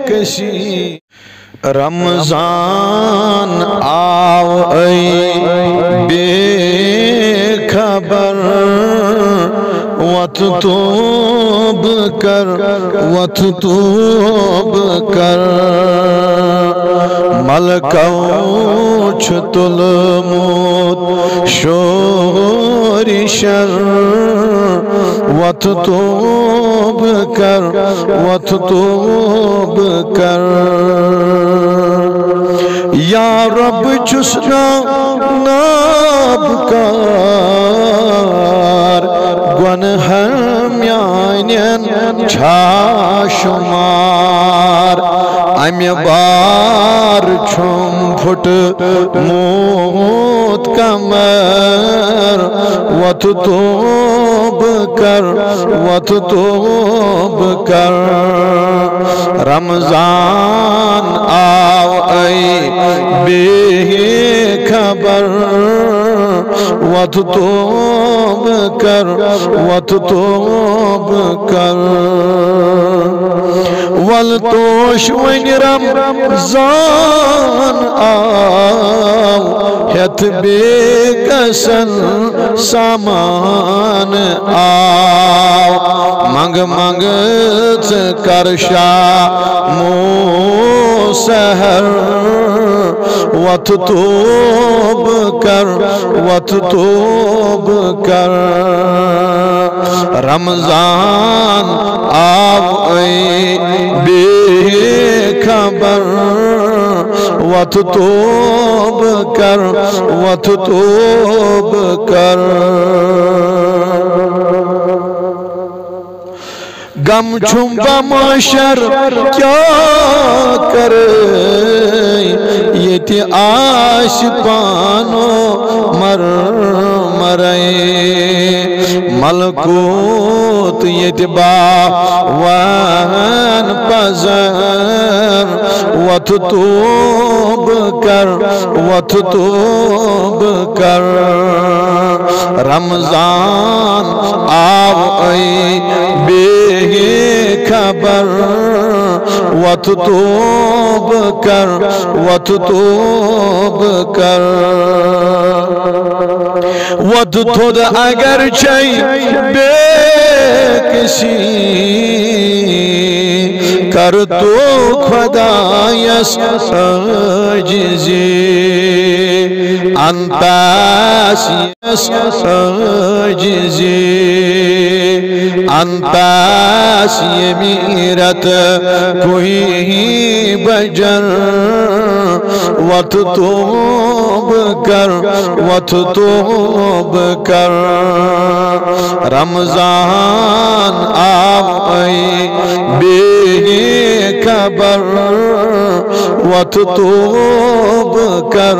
کسی رمضان آو ای بے خبر وت توب کر ملکو چھ تلموت شوری شر وت توب کر یا رب چسنا نابکار گنہر میانین چھا شمار امی بار چھم پھٹ موت کمر وت توب کر رمضان آو ای بے خبر وت توب کر ولتوش ون رمضان آو ہت بے کسن سامان آو منگ کرشا مو سہر وت توب کر رمضان آو ای بے خبر وت توب کر غم چھم بماشر کیا کرے یہ آش پانو مرے ملکوت یہ باوان پزر وت توب کر رمضان آو ای بے خبر وت توب کر ود تھود اگر چاہی بے کسی کر تو خدایس عاجزی انتاس یمیرت کوئی بجر وت توب کر رمضان آو ای بے خبر وت توب کر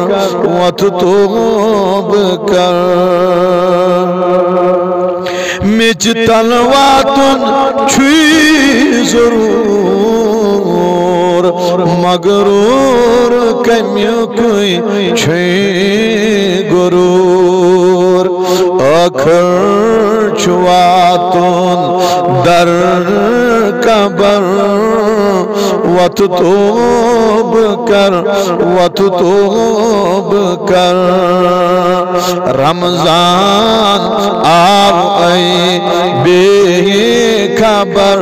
مجھ تلواتن چھوئی ضرور مغرور کمیو کوئی چھوئی غرور آخر چھواتن در قبر وت توب کر رمضان آو ای بے خبر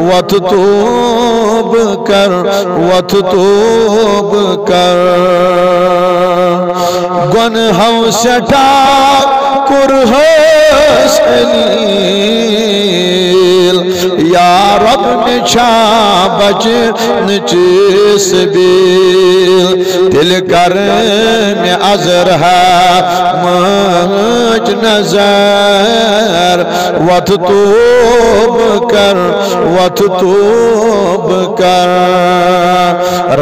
وت توب کر گنہوں سٹا کرہس علیل یا رب نچھا بچن چیس بیل دل کرم ازرہا مج نظر وت توب کر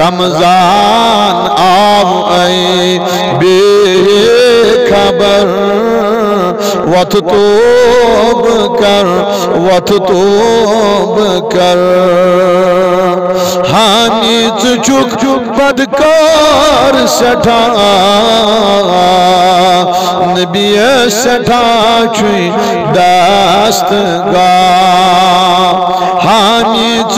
رمضان آو ای بے خبر وت توب کر حامد چک بدکار سٹھا نبی سٹھا چوئی دست گا حامد